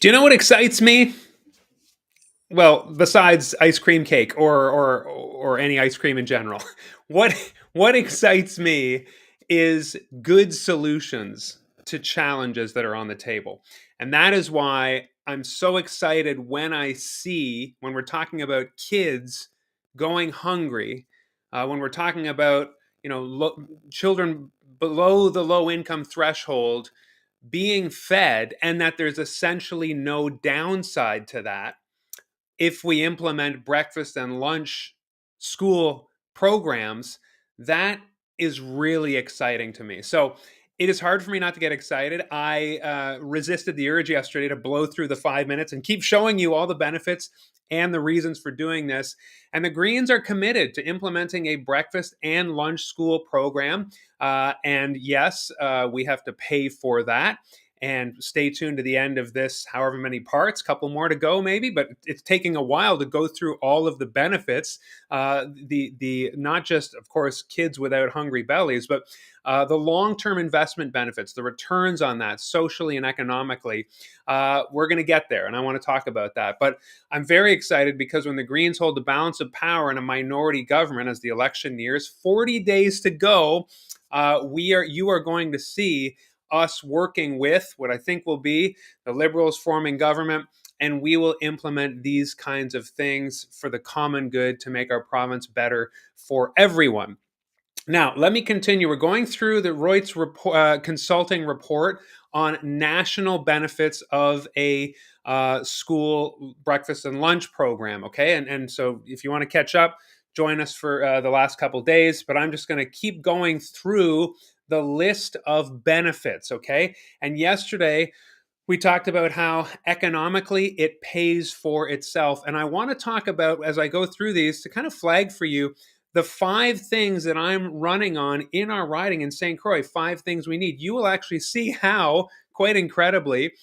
Do you know what excites me? Well, besides ice cream cake or any ice cream in general, what what excites me is good solutions to challenges that are on the table. And that is why I'm so excited when we're talking about kids going hungry, when we're talking about, children below the low income threshold being fed, and that there's essentially no downside to that if we implement breakfast and lunch school programs. That is really exciting to me. So it is hard for me not to get excited. I resisted the urge yesterday to blow through the 5 minutes and keep showing you all the benefits and the reasons for doing this. And the Greens are committed to implementing a breakfast and lunch school program. And yes, we have to pay for that. And stay tuned to the end of this, however many parts, couple more to go maybe, but it's taking a while to go through all of the benefits. The not just, of course, kids without hungry bellies, but the long-term investment benefits, the returns on that socially and economically. We're going to get there, and I want to talk about that. But I'm very excited because when the Greens hold the balance of power in a minority government as the election nears, 40 days to go, you are going to see us working with what I think will be the Liberals forming government, and we will implement these kinds of things for the common good to make our province better for everyone. Now, let me continue. We're going through the Ruetz consulting report on national benefits of a school breakfast and lunch program. Okay, and so if you want to catch up, join us for the last couple days. But I'm just going to keep going through the list of benefits. Okay, and yesterday we talked about how economically it pays for itself. And I want to talk about, as I go through these, to kind of flag for you the 5 things that I'm running on in our riding in Saint Croix, 5 things we need. You will actually see how, quite incredibly,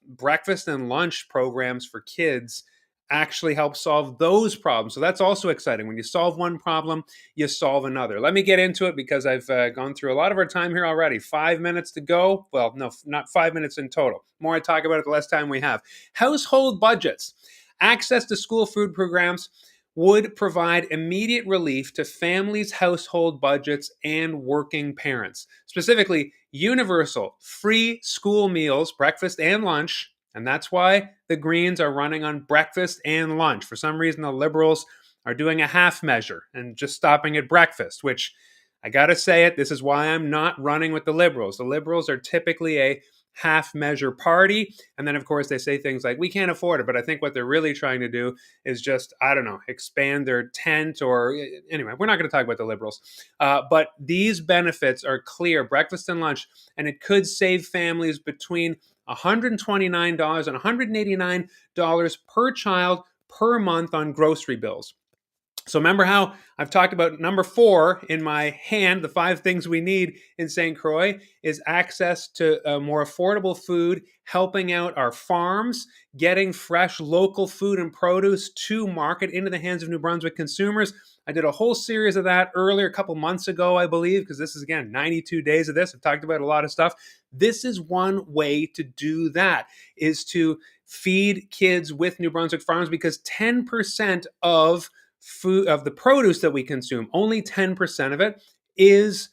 breakfast and lunch programs for kids actually help solve those problems. So that's also exciting. When you solve one problem, you solve another. Let me get into it because I've gone through a lot of our time here already. 5 minutes to go. Well, no, not 5 minutes in total. The more I talk about it, the less time we have. Household budgets. Access to school food programs would provide immediate relief to families' household budgets and working parents. Specifically, universal free school meals, breakfast and lunch. And that's why the Greens are running on breakfast and lunch. For some reason, the Liberals are doing a half measure and just stopping at breakfast, which I got to say it, this is why I'm not running with the Liberals. The Liberals are typically a half measure party. And then, of course, they say things like, we can't afford it. But I think what they're really trying to do is just, I don't know, expand their tent or anyway, we're not going to talk about the Liberals. But these benefits are clear, breakfast and lunch, and it could save families between $129 and $189 per child per month on grocery bills. So remember how I've talked about number 4 in my hand, the 5 things we need in St. Croix is access to more affordable food, helping out our farms, getting fresh local food and produce to market into the hands of New Brunswick consumers. I did a whole series of that earlier, a couple months ago, I believe, because this is, again, 92 days of this. I've talked about a lot of stuff. This is one way to do that, is to feed kids with New Brunswick farms, because 10% of the produce that we consume, only 10% of it is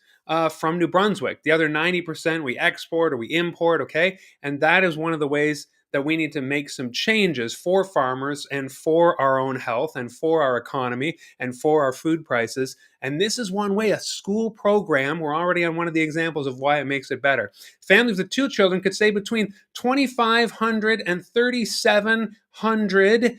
from New Brunswick. The other 90% we export or we import, okay? And that is one of the ways that we need to make some changes for farmers and for our own health and for our economy and for our food prices. And this is one way, a school program. We're already on one of the examples of why it makes it better. Families with 2 children could save between $2,500 and $3,700,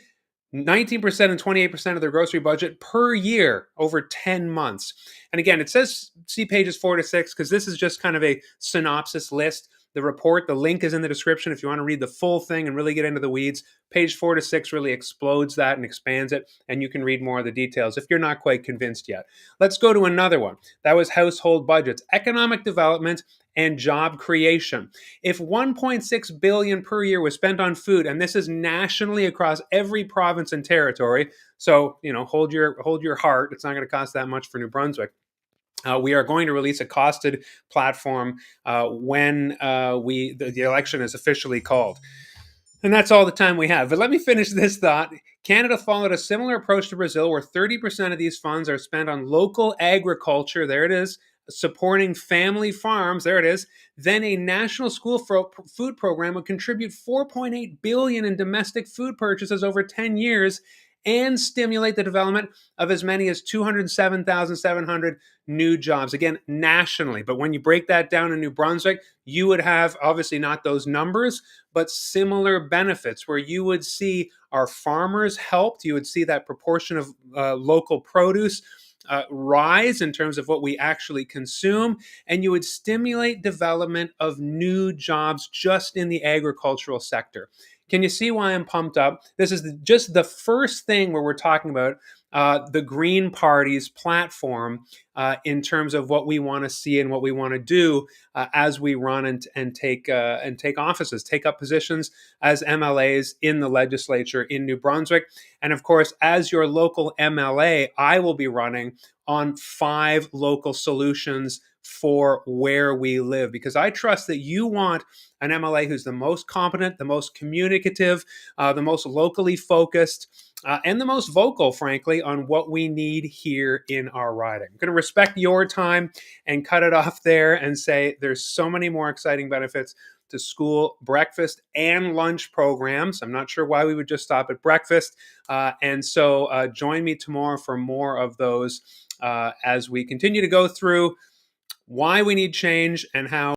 19% and 28% of their grocery budget per year over 10 months. And again, it says see pages 4 to 6 because this is just kind of a synopsis list. The report, the link is in the description if you want to read the full thing and really get into the weeds. Page 4 to 6 really explodes that and expands it, and you can read more of the details if you're not quite convinced yet. Let's go to another one. That was household budgets, economic development, and job creation. If $1.6 billion per year was spent on food, and this is nationally across every province and territory, so hold your heart. It's not going to cost that much for New Brunswick. We are going to release a costed platform when the election is officially called. And that's all the time we have. But let me finish this thought. Canada followed a similar approach to Brazil, where 30% of these funds are spent on local agriculture. There it is. Supporting family farms. There it is. Then a national school food program would contribute 4.8 billion in domestic food purchases over 10 years and stimulate the development of as many as 207,700 new jobs. Again, nationally. But when you break that down in New Brunswick, you would have obviously not those numbers, but similar benefits where you would see our farmers helped. You would see that proportion of local produce rise in terms of what we actually consume, and you would stimulate development of new jobs just in the agricultural sector. Can you see why I'm pumped up? This is just the first thing where we're talking about the Green Party's platform in terms of what we want to see and what we want to do as we run and take offices, take up positions as MLAs in the legislature in New Brunswick. And of course, as your local MLA, I will be running on 5 local solutions for where we live, because I trust that you want an MLA who's the most competent, the most communicative, the most locally focused, and the most vocal, frankly, on what we need here in our riding. I'm going to respect your time and cut it off there and say there's so many more exciting benefits to school breakfast and lunch programs. I'm not sure why we would just stop at breakfast. And so join me tomorrow for more of those as we continue to go through why we need change and how